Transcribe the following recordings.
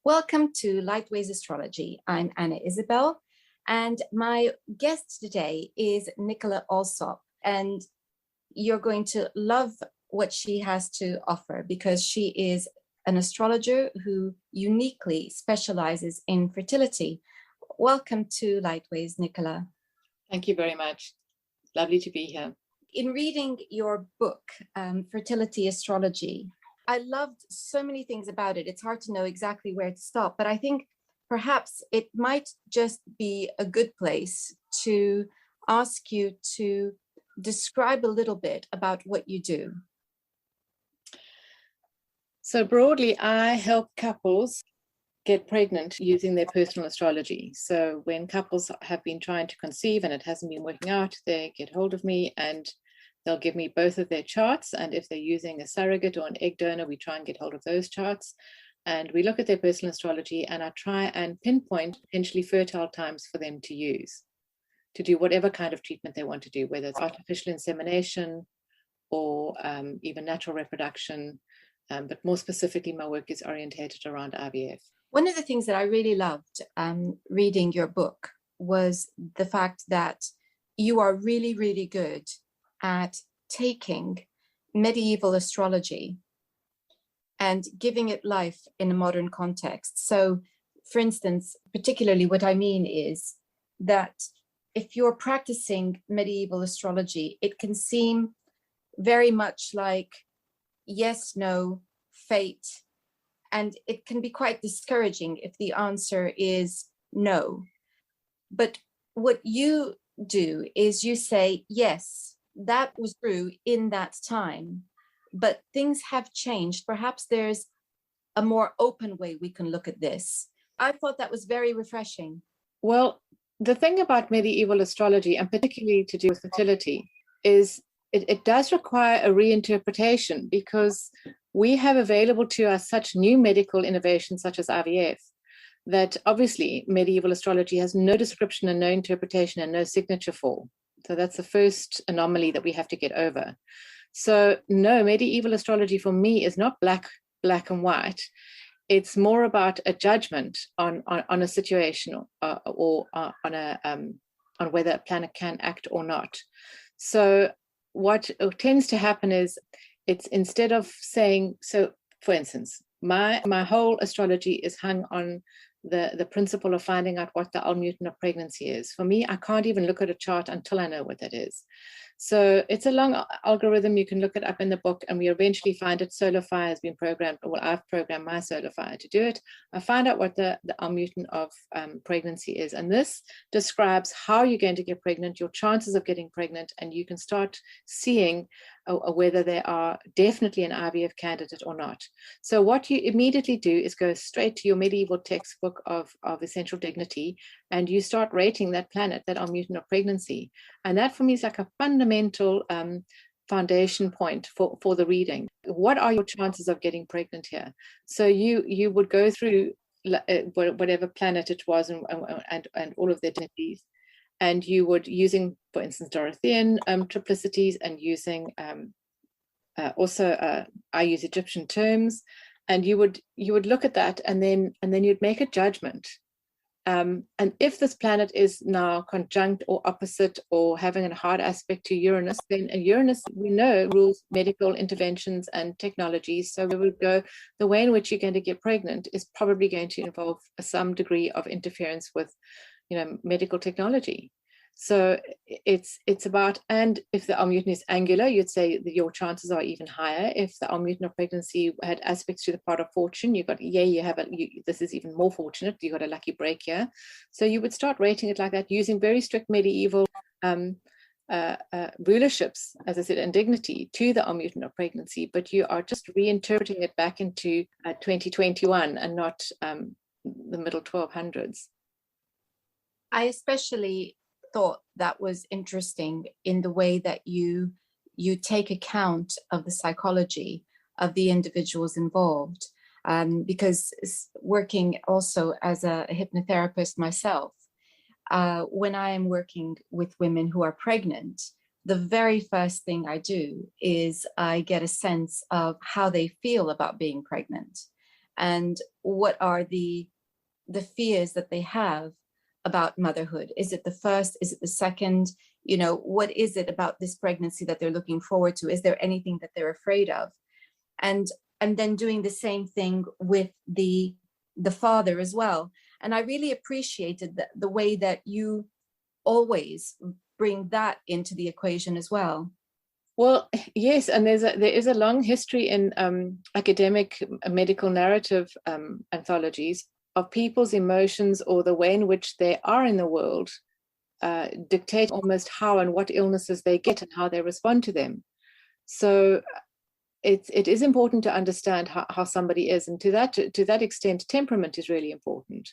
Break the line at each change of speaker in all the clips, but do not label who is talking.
Welcome to Lightways Astrology. I'm Anna Isabel, and my guest today is Nicola Smuts-Allsop, and you're going to love what she has to offer because she is an astrologer who uniquely specializes in fertility. Welcome to Lightways, Nicola.
Thank you very much. Lovely to be here.
In reading your book, Fertility Astrology, I loved so many things about it. It's hard to know exactly where to stop, but I think perhaps it might just be a good place to ask you to describe a little bit about what you do.
So broadly, I help couples get pregnant using their personal astrology. So when couples have been trying to conceive and it hasn't been working out, they get hold of me and they'll give me both of their charts. And if they're using a surrogate or an egg donor, we try and get hold of those charts. And we look at their personal astrology and I try and pinpoint potentially fertile times for them to use, to do whatever kind of treatment they want to do, whether it's artificial insemination or even natural reproduction. But more specifically, my work is orientated around IVF.
One of the things that I really loved reading your book was the fact that you are really, really good at taking medieval astrology and giving it life in a modern context. So, for instance, particularly what I mean is that if you're practicing medieval astrology, it can seem very much like yes, no, fate. And it can be quite discouraging if the answer is no. But what you do is you say, yes, that was true in that time, but things have changed. Perhaps there's a more open way we can look at this. I thought that was very refreshing.
Well, the thing about medieval astrology, and particularly to do with fertility, is it does require a reinterpretation because we have available to us such new medical innovations such as IVF that obviously medieval astrology has no description and no interpretation and no signature for. So that's the first anomaly that we have to get over. So no, medieval astrology for me is not black and white. It's more about a judgment on a situation or on whether a planet can act or not. So what tends to happen is it's instead of saying, so for instance, my whole astrology is hung on the principle of finding out what the Almutin of pregnancy is. For me, I can't even look at a chart until I know what that is. So it's a long algorithm. You can look it up in the book and we eventually find it. Solar fire has been programmed. Well, I've programmed my solar fire to do it. I find out what the Almutin of pregnancy is. And this describes how you're going to get pregnant, your chances of getting pregnant, and you can start seeing whether they are definitely an IVF candidate or not. So what you immediately do is go straight to your medieval textbook of essential dignity and you start rating that planet, that Almutin of pregnancy. And that for me is like a fundamental foundation point for the reading. What are your chances of getting pregnant here? So you would go through whatever planet it was and all of their dignities. And you would, using, for instance, Dorothean triplicities and using I use Egyptian terms, and you would look at that and then you'd make a judgment. And if this planet is now conjunct or opposite or having a hard aspect to Uranus, then Uranus, we know, rules medical interventions and technologies. So we would go, the way in which you're going to get pregnant is probably going to involve some degree of interference with medical technology. So it's about, and if the Almutin is angular, you'd say that your chances are even higher. If the Almutin of pregnancy had aspects to the part of fortune, this is even more fortunate, you got a lucky break here. So you would start rating it like that using very strict medieval rulerships, as I said, and dignity to the Almutin of pregnancy, but you are just reinterpreting it back into 2021 and not the middle 1200s.
I especially thought that was interesting in the way that you take account of the psychology of the individuals involved, because working also as a hypnotherapist myself, when I am working with women who are pregnant, the very first thing I do is I get a sense of how they feel about being pregnant. and what are the fears that they have about motherhood. Is it the first? Is it the second? You know, what is it about this pregnancy that they're looking forward to? Is there anything that they're afraid of? And then doing the same thing with the father as well. And I really appreciated the way that you always bring that into the equation as well.
Well, yes, and there is a long history in academic medical narrative anthologies of people's emotions, or the way in which they are in the world dictate almost how and what illnesses they get and how they respond to them. So it is important to understand how somebody is, and to that extent, temperament is really important.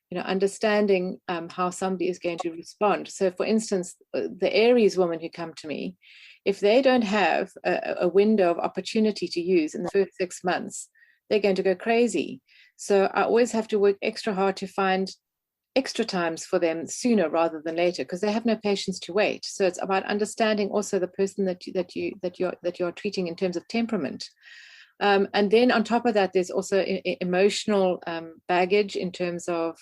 You know, understanding how somebody is going to respond. So, for instance, the Aries women who come to me, if they don't have a window of opportunity to use in the first 6 months, they're going to go crazy. So I always have to work extra hard to find extra times for them sooner rather than later, because they have no patience to wait. So it's about understanding also the person that you're treating in terms of temperament. And then on top of that, there's also emotional baggage in terms of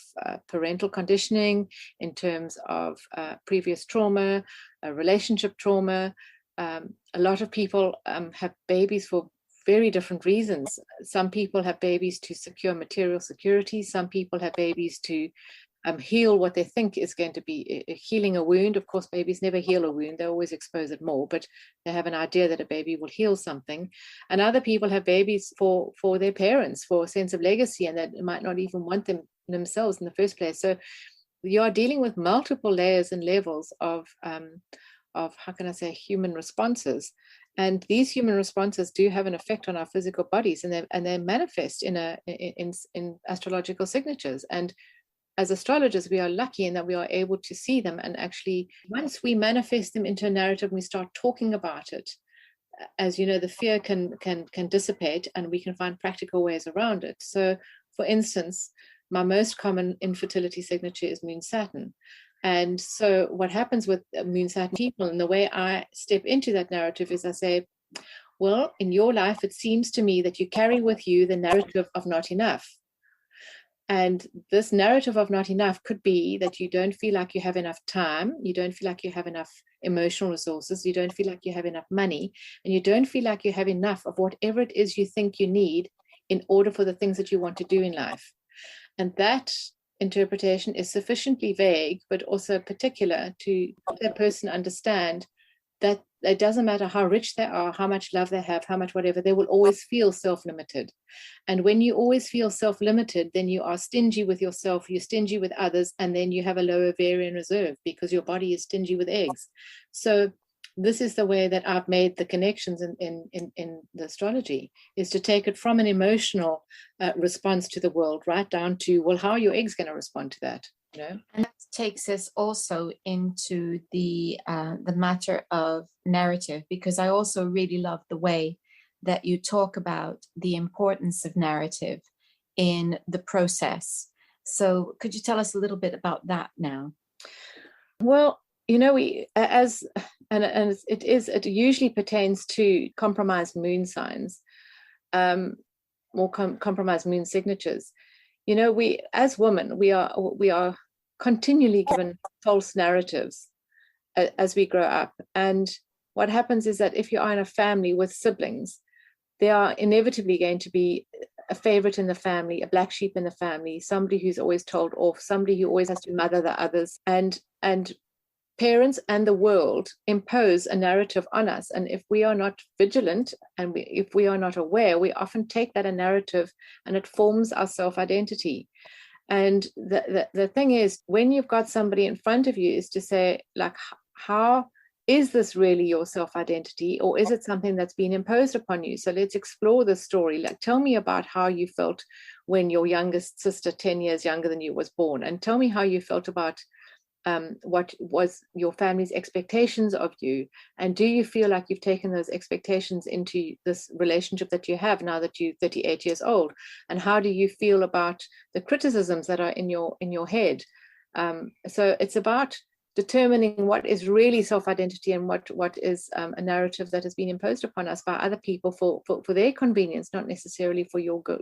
parental conditioning, in terms of previous trauma, relationship trauma. A lot of people have babies for very different reasons. Some people have babies to secure material security. Some people have babies to heal what they think is going to be healing a wound. Of course, babies never heal a wound. They always expose it more, but they have an idea that a baby will heal something. And other people have babies for their parents, for a sense of legacy, and that might not even want them themselves in the first place. So you are dealing with multiple layers and levels of how can I say, human responses. And these human responses do have an effect on our physical bodies, and they manifest in astrological signatures. And as astrologers, we are lucky in that we are able to see them, and actually, once we manifest them into a narrative and we start talking about it, as you know, the fear can dissipate, and we can find practical ways around it. So, for instance, my most common infertility signature is Moon Saturn. And so what happens with Moon Saturn people, and the way I step into that narrative, is I say, well, in your life, it seems to me that you carry with you the narrative of not enough. And this narrative of not enough could be that you don't feel like you have enough time, you don't feel like you have enough emotional resources, you don't feel like you have enough money, and you don't feel like you have enough of whatever it is you think you need in order for the things that you want to do in life. And that interpretation is sufficiently vague, but also particular, to help that person understand that it doesn't matter how rich they are, how much love they have, how much whatever, they will always feel self-limited. And when you always feel self-limited, then you are stingy with yourself, you're stingy with others, and then you have a low ovarian reserve because your body is stingy with eggs. So this is the way that I've made the connections in the astrology, is to take it from an emotional response to the world right down to, well, how are your eggs going to respond to that? You know?
And that takes us also into the matter of narrative, because I also really love the way that you talk about the importance of narrative in the process. So could you tell us a little bit about that now?
Well, you know, it usually pertains to compromised moon signs, or compromised moon signatures. You know, we as women, we are continually given false narratives as we grow up. And what happens is that if you are in a family with siblings, there are inevitably going to be a favorite in the family, a black sheep in the family, somebody who's always told off, somebody who always has to mother the others, and parents and the world impose a narrative on us. And if we are not vigilant, and if we are not aware, we often take that a narrative, and it forms our self-identity. And the thing is, when you've got somebody in front of you, is to say, like, how is this really your self-identity, or is it something that's been imposed upon you? So let's explore this story. Like, tell me about how you felt when your youngest sister, 10 years younger than you, was born, and tell me how you felt about what was your family's expectations of you, and do you feel like you've taken those expectations into this relationship that you have now that you're 38 years old, and how do you feel about the criticisms that are in your head? So it's about determining what is really self-identity and what is a narrative that has been imposed upon us by other people for their convenience, not necessarily for your good,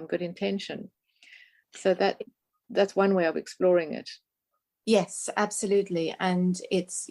good intention. So that's one way of exploring it.
Yes, absolutely. And it's,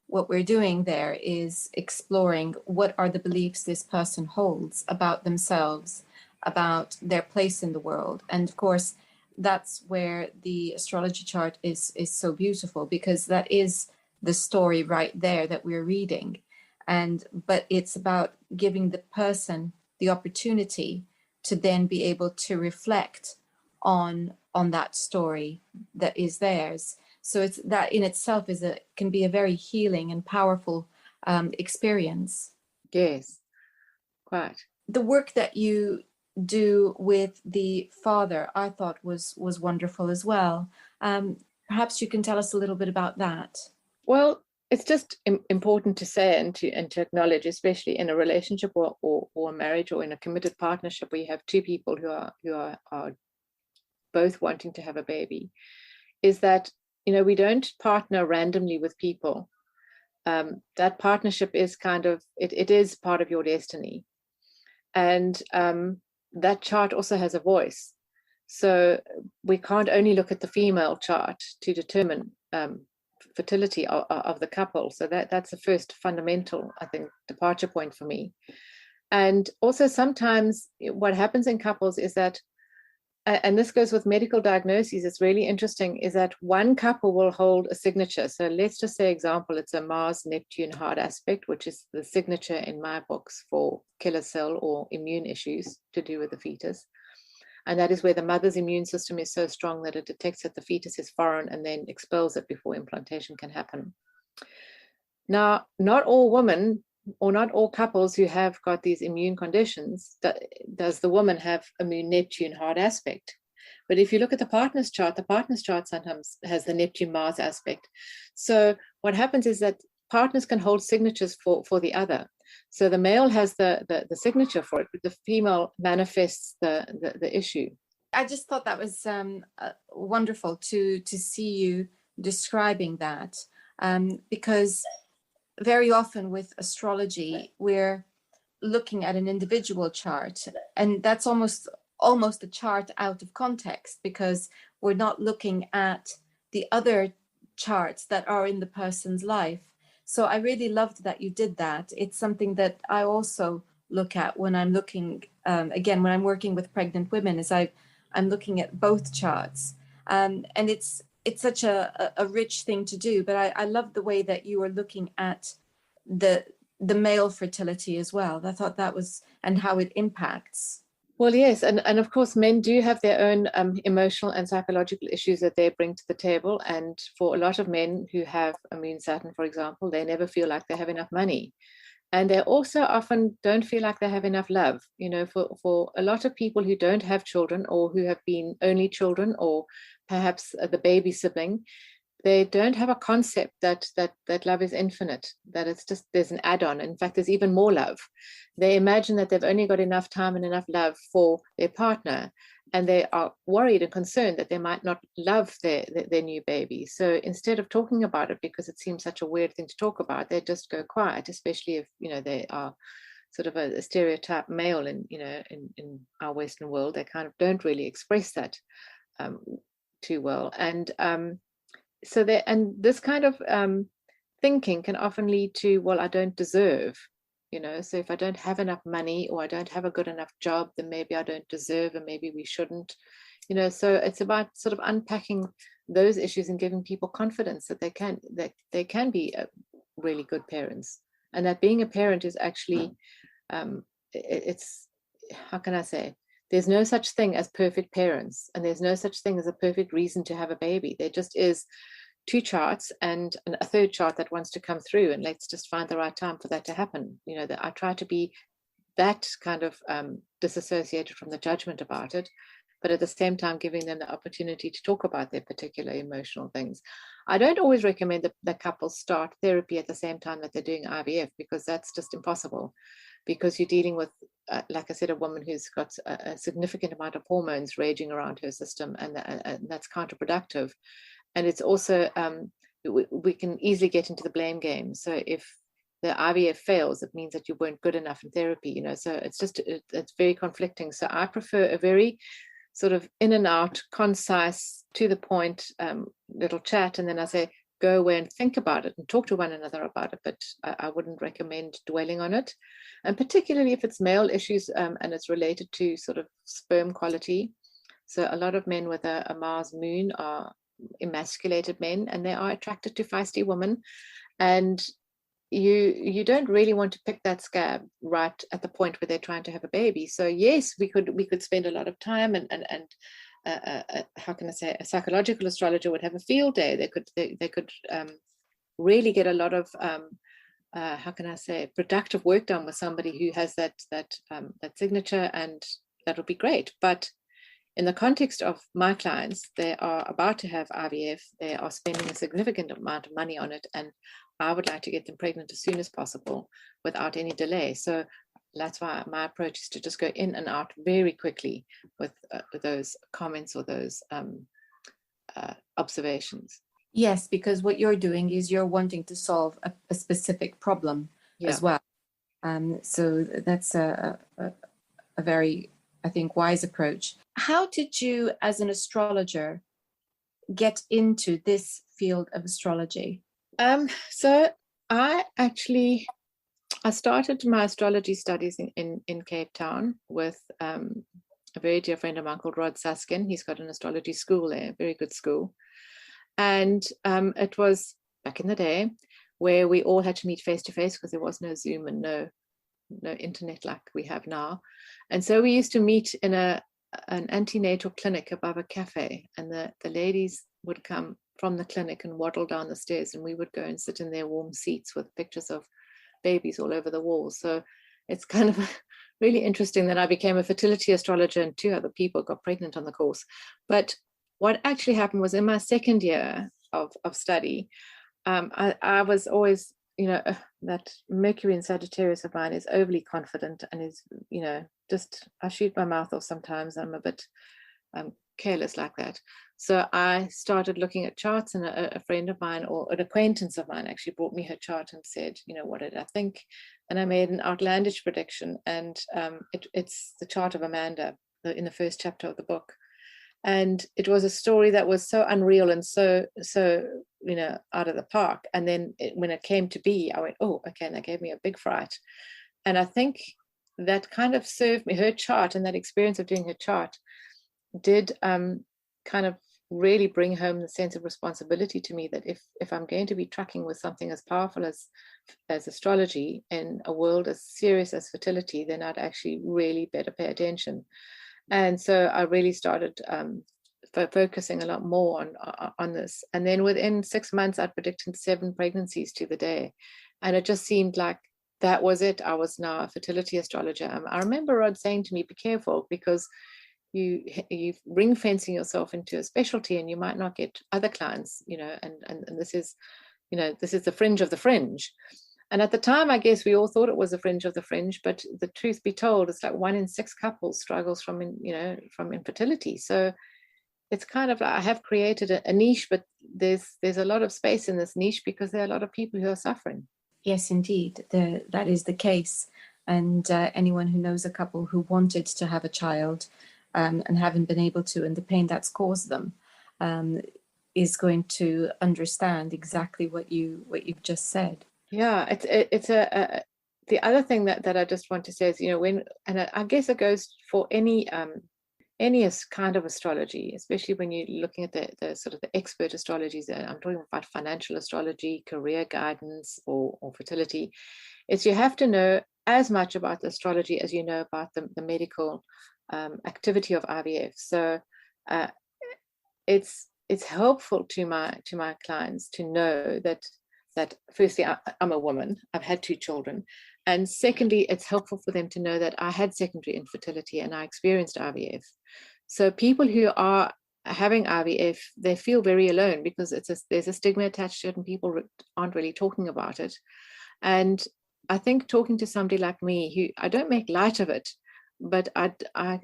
what we're doing there is exploring what are the beliefs this person holds about themselves, about their place in the world. And of course, that's where the astrology chart is so beautiful, because that is the story right there that we're reading. But it's about giving the person the opportunity to then be able to reflect on that story that is theirs. So it's that in itself can be a very healing and powerful experience.
Yes, quite.
The work that you do with the father, I thought was wonderful as well. Perhaps you can tell us a little bit about that.
Well, it's just important to say and to acknowledge, especially in a relationship or a marriage or in a committed partnership where you have two people who are both wanting to have a baby, is that we don't partner randomly with people. That partnership is kind of it is part of your destiny, and that chart also has a voice. So we can't only look at the female chart to determine fertility of the couple. So that's the first fundamental, I think, departure point for me. And also sometimes what happens in couples is that, and this goes with medical diagnoses, it's really interesting, is that one couple will hold a signature. So let's just say, example, it's a Mars-Neptune hard aspect, which is the signature in my books for killer cell or immune issues to do with the fetus. And that is where the mother's immune system is so strong that it detects that the fetus is foreign and then expels it before implantation can happen. Now, not all women or not all couples who have got these immune conditions, does the woman have a Moon-Neptune hard aspect. But if you look at the partner's chart sometimes has the Neptune-Mars aspect. So what happens is that partners can hold signatures for the other. So the male has the signature for it, but the female manifests the issue.
I just thought that was wonderful to see you describing that, because very often with astrology, we're looking at an individual chart, and that's almost a chart out of context, because we're not looking at the other charts that are in the person's life. So I really loved that you did that. It's something that I also look at when I'm looking, again, when I'm working with pregnant women, is I'm looking at both charts. And it's such a rich thing to do, but I love the way that you were looking at the male fertility as well. I thought that was, and how it impacts.
Well, yes, and of course men do have their own emotional and psychological issues that they bring to the table, and for a lot of men who have a Moon Saturn, for example, they never feel like they have enough money, and they also often don't feel like they have enough love. For a lot of people who don't have children, or who have been only children, or perhaps the baby sibling, they don't have a concept that love is infinite, that it's just there's an add-on. In fact, there's even more love. They imagine that they've only got enough time and enough love for their partner, and they are worried and concerned that they might not love their new baby. So instead of talking about it, because it seems such a weird thing to talk about, they just go quiet, especially if they are sort of a stereotype male in our Western world. They kind of don't really express that too well. And so this kind of thinking can often lead to, well, I don't deserve, so if I don't have enough money, or I don't have a good enough job, then maybe I don't deserve, and maybe we shouldn't, so it's about sort of unpacking those issues and giving people confidence that they can be really good parents, and that being a parent is actually, it's, how can I say, there's no such thing as perfect parents, and there's no such thing as a perfect reason to have a baby. There just is two charts and a third chart that wants to come through, and let's just find the right time for that to happen. That I try to be that kind of disassociated from the judgment about it, but at the same time giving them the opportunity to talk about their particular emotional things. I don't always recommend that couples start therapy at the same time that they're doing IVF, because that's just impossible, because you're dealing with, like I said, a woman who's got a significant amount of hormones raging around her system, and that's counterproductive. And it's also, we can easily get into the blame game. So if the IVF fails, it means that you weren't good enough in therapy, you know, so it's very conflicting. So I prefer a very sort of in and out, concise, to the point little chat. And then I say, go away and think about it and talk to one another about it. But I wouldn't recommend dwelling on it. And particularly if it's male issues and it's related to sort of sperm quality. So a lot of men with a Mars moon are emasculated men, and they are attracted to feisty women. And you don't really want to pick that scab right at the point where they're trying to have a baby. So yes, we could spend a lot of time, and how can I say, a psychological astrologer would have a field day. They could really get a lot of how can I say, productive work done with somebody who has that signature, and that would be great. But in the context of my clients, they are about to have IVF. They are spending a significant amount of money on it, and I would like to get them pregnant as soon as possible without any delay. So that's why my approach is to just go in and out very quickly with those comments or those observations.
Yes, because what you're doing is you're wanting to solve a specific problem as well. So that's a very, I think, wise approach. How did you, as an astrologer, get into this field of astrology?
So I started my astrology studies in Cape Town with a very dear friend of mine called Rod Suskin. He's got an astrology school there, a very good school. And it was back in the day where we all had to meet face to face because there was no Zoom and no internet like we have now. And so we used to meet in an antenatal clinic above a cafe, and the ladies would come from the clinic and waddle down the stairs, and we would go and sit in their warm seats with pictures of babies all over the walls. So it's kind of really interesting that I became a fertility astrologer and 2 other people got pregnant on the course. But what actually happened was, in my second year of study, I was always, you know, that Mercury in Sagittarius of mine is overly confident and is, you know, just, I shoot my mouth off sometimes. I'm a bit careless like that. So I started looking at charts, and a friend of mine, or an acquaintance of mine, actually brought me her chart and said, you know, what did I think? And I made an outlandish prediction, and it's the chart of Amanda in the first chapter of the book. And it was a story that was so unreal and so you know, out of the park. And then when it came to be, I went, oh, okay, and that gave me a big fright. And I think that kind of served me, her chart and that experience of doing her chart did kind of really bring home the sense of responsibility to me, that if I'm going to be trucking with something as powerful as astrology in a world as serious as fertility, then I'd actually really better pay attention. And so I really started focusing a lot more on this. And then within 6 months, I'd predicted 7 pregnancies to the day. And it just seemed like that was it. I was now a fertility astrologer. I remember Rod saying to me, be careful, because you ring fencing yourself into a specialty and you might not get other clients, you know, and this is, you know, this is the fringe of the fringe. And at the time, I guess we all thought it was the fringe of the fringe, but the truth be told, it's like 1 in 6 couples struggles from infertility. So it's kind of like I have created a niche, but there's a lot of space in this niche because there are a lot of people who are suffering.
Yes, indeed, that is the case. And anyone who knows a couple who wanted to have a child and haven't been able to, and the pain that's caused them, is going to understand exactly what you've just said.
Yeah, it's the other thing that I just want to say is, you know, and I guess it goes for any kind of astrology, especially when you're looking at the sort of the expert astrologies. I'm talking about financial astrology, career guidance, or fertility. It's you have to know as much about the astrology as you know about the medical activity of IVF. So it's helpful to my clients to know that firstly, I'm a woman, I've had 2 children. And secondly, it's helpful for them to know that I had secondary infertility and I experienced IVF. So people who are having IVF, they feel very alone because there's a stigma attached to it and people aren't really talking about it. And I think talking to somebody like me, who I don't make light of it, but I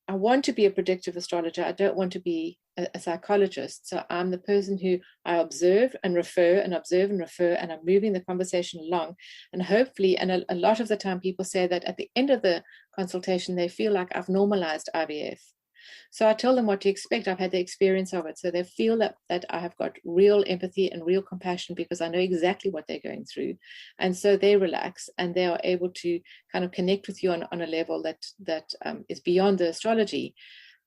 want to be a predictive astrologer. I don't want to be a psychologist. So I'm the person who I observe and refer and observe and refer, and I'm moving the conversation along. And hopefully, and a lot of the time people say that at the end of the consultation, they feel like I've normalized IVF. So I tell them what to expect. I've had the experience of it. So they feel that I have got real empathy and real compassion because I know exactly what they're going through. And so they relax and they are able to kind of connect with you on a level that is beyond the astrology.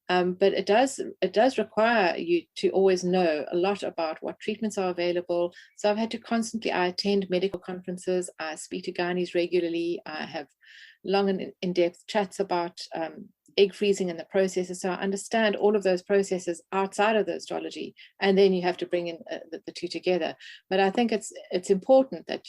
But it does require you to always know a lot about what treatments are available. So I've had to I attend medical conferences, I speak to gynaes regularly, I have long and in-depth chats about egg freezing and the processes. So I understand all of those processes outside of the astrology, and then you have to bring in the two together. But I think it's important that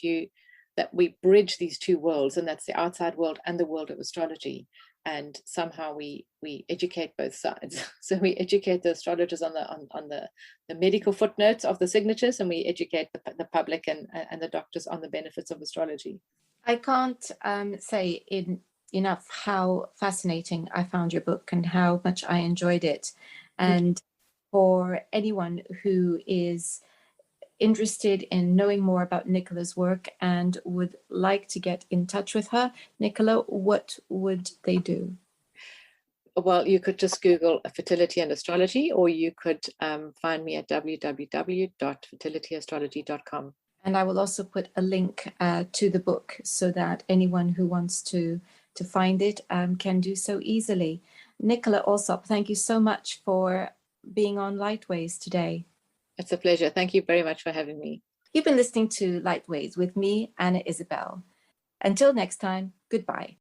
we bridge these two worlds, and that's the outside world and the world of astrology. And somehow we educate both sides. So we educate the astrologers on the medical footnotes of the signatures, and we educate the public and the doctors on the benefits of astrology.
I can't say enough how fascinating I found your book and how much I enjoyed it. And for anyone who is interested in knowing more about Nicola's work and would like to get in touch with her, Nicola, what would they do?
Well, you could just Google Fertility and Astrology, or you could find me at www.fertilityastrology.com.
And I will also put a link to the book so that anyone who wants to find it can do so easily. Nicola Allsop, thank you so much for being on Lightways today.
It's a pleasure. Thank you very much for having me.
You've been listening to Lightways with me, Anna Isabel. Until next time, goodbye.